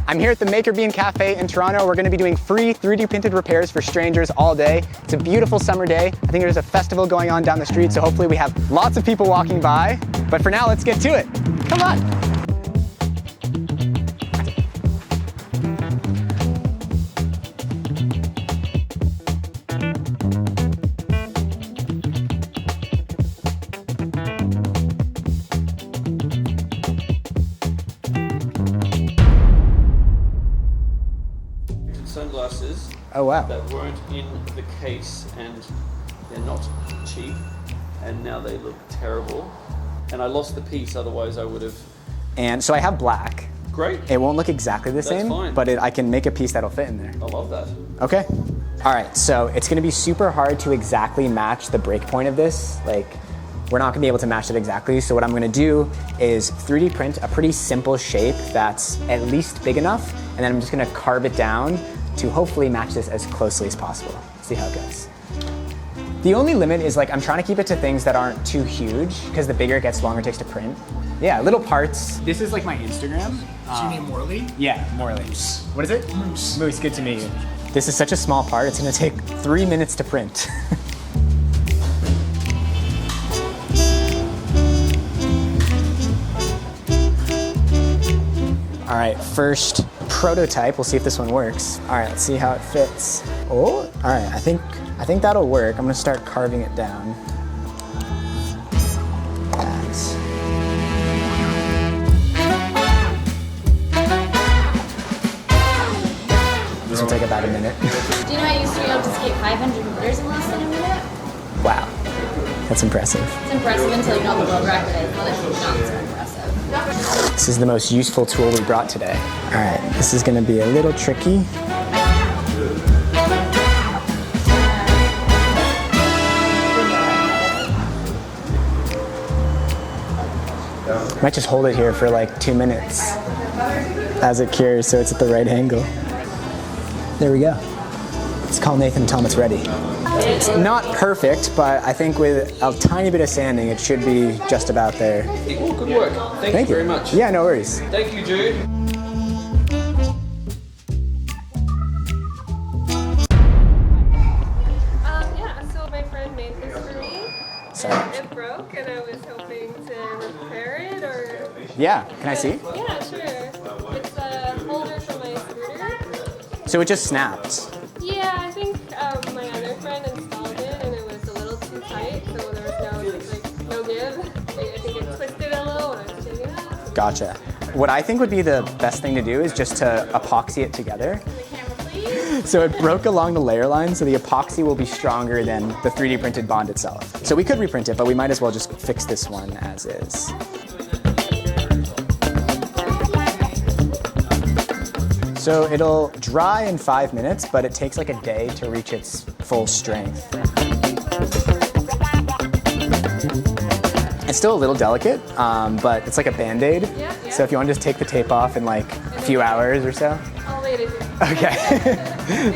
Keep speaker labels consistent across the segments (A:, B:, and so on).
A: I'm here at the Maker Bean Cafe in Toronto. We're gonna be doing free 3D printed repairs for strangers all day. It's a beautiful summer day. I think there's a festival going on down the street, so hopefully we have lots of people walking by. But for now, let's get to it. Come on.
B: Sunglasses.
A: Oh wow.
B: That weren't in the case, and they're not cheap, and now they look terrible. And I lost the piece, otherwise I would have.
A: And so I have black.
B: Great.
A: It won't look exactly the same,
B: fine.
A: but I can make a piece that'll fit in there.
B: I love that.
A: Okay. All right, so it's gonna be super hard to exactly match the break point of this. Like, we're not gonna be able to match it exactly. So what I'm gonna do is 3D print a pretty simple shape that's at least big enough, and then I'm just gonna carve it down to hopefully match this as closely as possible. See how it goes. The only limit is like, I'm trying to keep it to things that aren't too huge, because the bigger it gets, the longer it takes to print. Yeah, little parts. This is like my Instagram.
C: Is your name Morley?
A: Yeah, Morley. What is it?
C: Moose.
A: Moose, good to meet you. This is such a small part, it's gonna take 3 minutes to print. All right, first prototype. We'll see if this one works. All right, let's see how it fits. Oh, all right, I think that'll work. I'm gonna start carving it down. Thanks. This will take about a minute.
D: Do you know I used to be able to skate 500 meters in less than a minute?
A: Wow, that's impressive.
D: It's impressive until you know the world record is, but it's not so impressive.
A: This is the most useful tool we brought today. All right, this is gonna be a little tricky. Might just hold it here for like 2 minutes as it cures so it's at the right angle. There we go. Let's call Nathan and tell him it's ready. It's not perfect, but I think with a tiny bit of sanding, it should be just about there.
B: Oh, good work. Thank you very much.
A: Yeah, no worries.
B: Thank you, Jude.
E: Yeah, so my friend made this for me.
A: Sorry.
E: It broke and I was hoping to repair it or...
A: Yeah, can I see?
E: Yeah, sure. It's a holder for my scooter.
A: So it just snapped.
E: Yeah, I think my other friend installed it and it was a little too tight, so there was no give. I think it twisted a little when I was taking it out.
A: Gotcha. What I think would be the best thing to do is just to epoxy it together.
E: The camera, please.
A: So it broke along the layer line, so the epoxy will be stronger than the 3D printed bond itself. So we could reprint it, but we might as well just fix this one as is. So it'll dry in 5 minutes, but it takes like a day to reach its full strength. It's still a little delicate, but it's like a Band-Aid.
E: Yeah.
A: So if you want to just take the tape off in like a few hours or so.
E: I'll wait it.
A: Okay,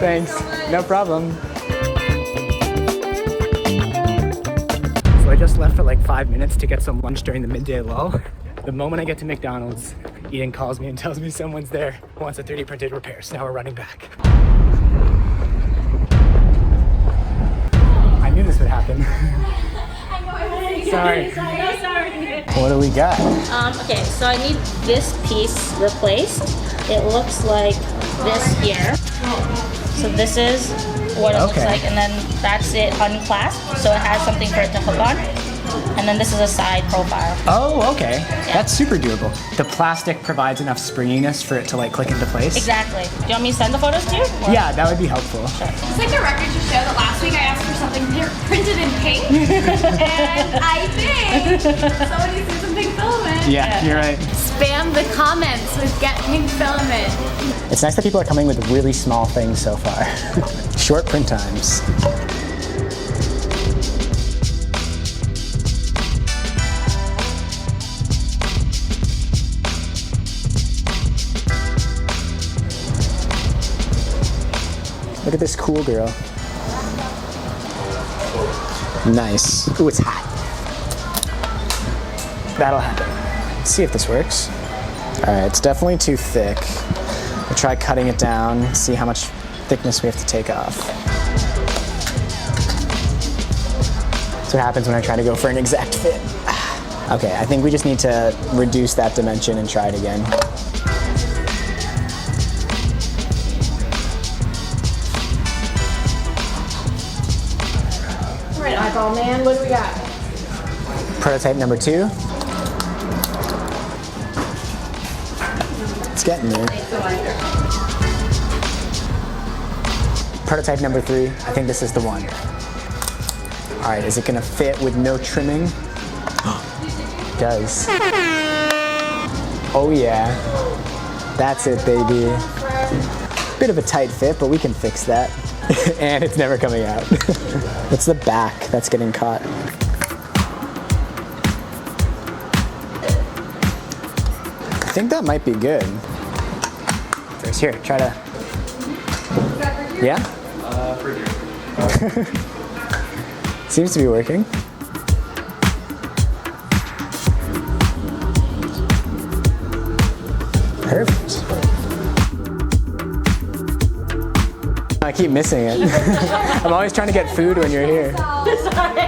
A: thanks.
E: so much.
A: No problem. So I just left for like 5 minutes to get some lunch during the midday lull. The moment I get to McDonald's, Ian calls me and tells me someone's there who wants a 3D printed repair, so now we're running back. I knew this would happen. Sorry. What do we got?
D: Okay, so I need this piece replaced. It looks like this here. So this is what it looks like, and then that's it unclasped, so it has something for it to hook on. And then this is a side profile.
A: Oh, okay. That's super doable. The plastic provides enough springiness for it to like click into place.
D: Exactly. Do you want me to send the photos to you? Or?
A: Yeah, that would be helpful.
F: It's like the record to show that last week I asked for something printed in pink, and I think somebody threw some pink filament.
A: Yeah, you're right.
F: Spam the comments with get pink filament.
A: It's nice that people are coming with really small things so far. Short print times. Look at this cool girl. Nice. Ooh, it's hot. That'll happen. Let's see if this works. All right, it's definitely too thick. We'll try cutting it down, see how much thickness we have to take off. That's what happens when I try to go for an exact fit. Okay, I think we just need to reduce that dimension and try it again.
C: All right, eyeball man, what do we got?
A: Prototype number 2. It's getting there. Prototype number 3, I think this is the one. All right, is it gonna fit with no trimming? It does. Oh yeah, that's it, baby. Bit of a tight fit, but we can fix that. And it's never coming out. It's the back that's getting caught. I think that might be good. First, here, try to. Yeah?
B: For here.
A: Seems to be working. Perfect. I keep missing it. I'm always trying to get food when you're here.
D: Sorry.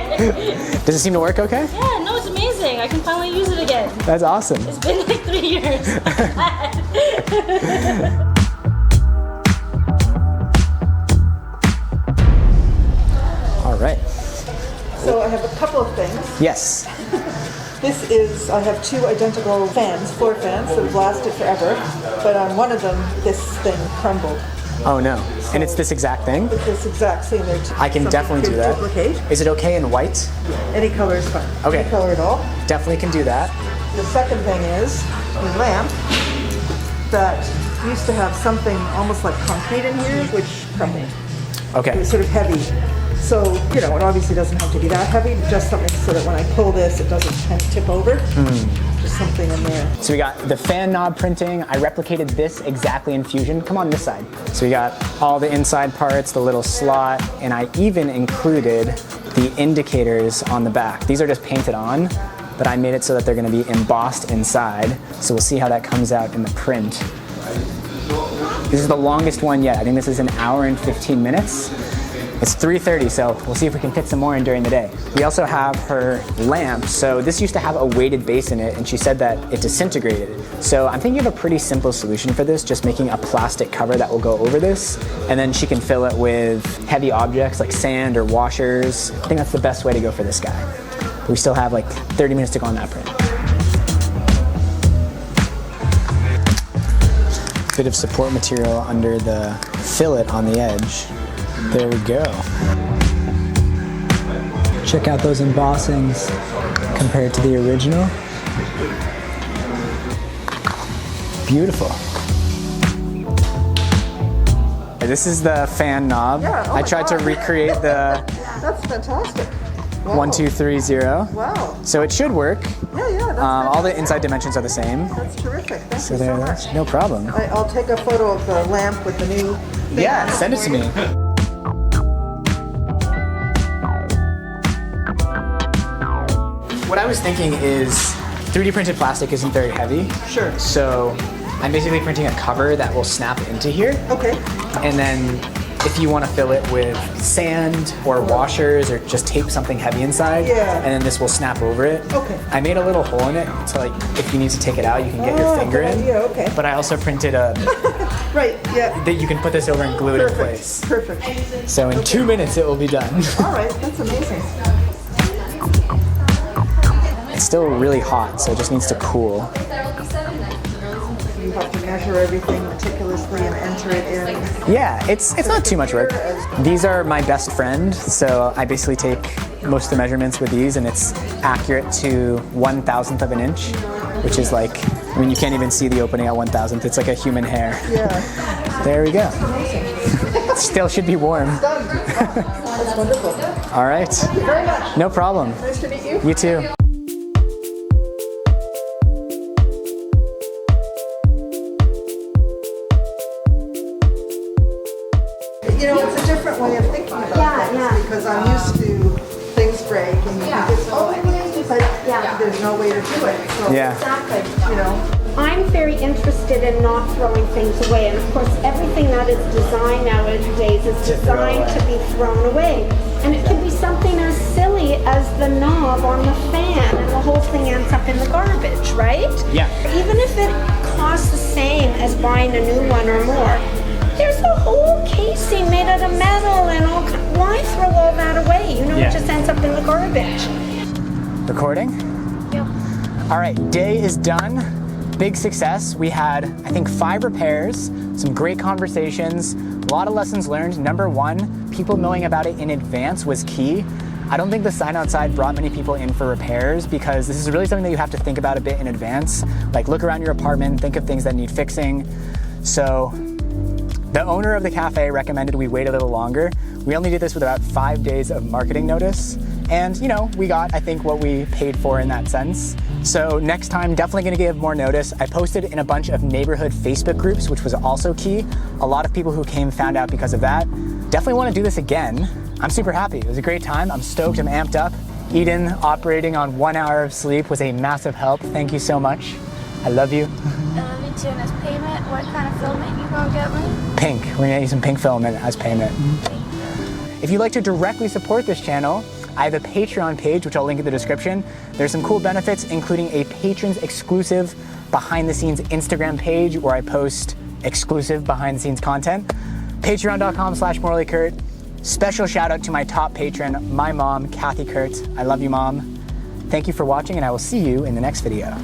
A: Does it seem to work okay?
D: Yeah, no, it's amazing. I can finally use it again.
A: That's awesome.
D: It's been like 3 years.
A: All right.
G: So I have a couple of things.
A: Yes.
G: This is, I have 2 identical fans, floor fans that have lasted forever, but on one of them, this thing crumbled.
A: Oh no. And it's this exact thing?
G: It's this exact same.
A: I can definitely do that.
G: Duplicate.
A: Is it okay in white?
G: Any color is fine.
A: Okay.
G: Any color at all.
A: Definitely can do that.
G: The second thing is a lamp that used to have something almost like concrete in here, which crumbled. It
A: Okay.
G: was sort of heavy. So, you know, it obviously doesn't have to be that heavy, just something so that when I pull this, it doesn't kind of tip over. Just something in there.
A: So we got the fan knob printing. I replicated this exactly in Fusion. Come on this side. So we got all the inside parts, the little slot, and I even included the indicators on the back. These are just painted on, but I made it so that they're gonna be embossed inside. So we'll see how that comes out in the print. This is the longest one yet. I think this is 1 hour and 15 minutes. It's 3:30, so we'll see if we can fit some more in during the day. We also have her lamp. So this used to have a weighted base in it, and she said that it disintegrated. So I'm thinking of a pretty simple solution for this, just making a plastic cover that will go over this, and then she can fill it with heavy objects like sand or washers. I think that's the best way to go for this guy. But we still have like 30 minutes to go on that print. Bit of support material under the fillet on the edge. There we go. Check out those embossings compared to the original. Beautiful. This is the fan knob.
G: Yeah, oh
A: I
G: my
A: tried to
G: God.
A: recreate the
G: That's fantastic. Wow.
A: 1, 2, 3, 0.
G: Wow.
A: So it should work.
G: Yeah, yeah. That's
A: All the inside dimensions are the same.
G: That's terrific. Thank
A: So
G: you
A: there,
G: so
A: that's
G: much.
A: no problem.
G: I'll take a photo of the lamp with the new thing
A: Yeah,
G: on it
A: send it
G: for
A: to
G: you.
A: me. What I was thinking is 3D printed plastic isn't very heavy.
G: Sure.
A: So I'm basically printing a cover that will snap into here.
G: Okay.
A: And then if you want to fill it with sand or washers or just tape something heavy inside,
G: Yeah.
A: and then this will snap over it.
G: Okay.
A: I made a little hole in it so like if you need to take it out, you can get your
G: Oh,
A: finger
G: good
A: in.
G: idea, okay.
A: But I also printed a
G: Right. Yeah.
A: that you can put this over and glue it in place.
G: Perfect. Perfect.
A: So in 2 minutes it will be done.
G: All right. That's amazing.
A: It's still really hot, so it just needs to cool.
G: You have to measure everything meticulously and enter it in.
A: Yeah, it's not too much work. These are my best friend, so I basically take most of the measurements with these, and it's accurate to 1,000th of an inch, which is like, I mean, you can't even see the opening at 1,000th. It's like a human hair.
G: Yeah.
A: There we go. Still should be warm.
G: Done. That's wonderful.
A: All right.
G: Thank you very much.
A: No problem.
G: Nice to meet you.
A: You too.
G: You know, it's a different way of thinking about things because I'm used to things break and you think, oh, but there's no way to do it. So,
A: Yeah.
G: you know,
C: I'm very interested in not throwing things away. And of course, everything that is designed nowadays is designed to be thrown away. And it can be something as silly as the knob on the fan, and the whole thing ends up in the garbage, right?
A: Yeah.
C: Even if it costs the same as buying a new one or more, there's a whole casing made out of metal and all. Why throw all that away? You know,
A: Yeah.
C: it just ends up in the garbage.
A: Recording?
F: Yep.
A: All right, day is done. Big success. We had, I think, 5 repairs, some great conversations, a lot of lessons learned. Number 1, people knowing about it in advance was key. I don't think the sign outside brought many people in for repairs because this is really something that you have to think about a bit in advance. Like look around your apartment, think of things that need fixing. So the owner of the cafe recommended we wait a little longer. We only did this with about 5 days of marketing notice. And you know, we got, I think, what we paid for in that sense. So next time, definitely gonna give more notice. I posted in a bunch of neighborhood Facebook groups, which was also key. A lot of people who came found out because of that. Definitely wanna do this again. I'm super happy, it was a great time. I'm stoked, I'm amped up. Eden operating on 1 hour of sleep was a massive help. Thank you so much. I love you.
F: Me too. And as payment, what kind of filament you gonna get me?
A: Pink, we're gonna use some pink filament as payment. If you'd like to directly support this channel, I have a Patreon page, which I'll link in the description. There's some cool benefits, including a patrons exclusive behind the scenes Instagram page where I post exclusive behind the scenes content. Patreon.com/MorleyKurt. Special shout out to my top patron, my mom, Kathy Kurt. I love you, Mom. Thank you for watching, and I will see you in the next video.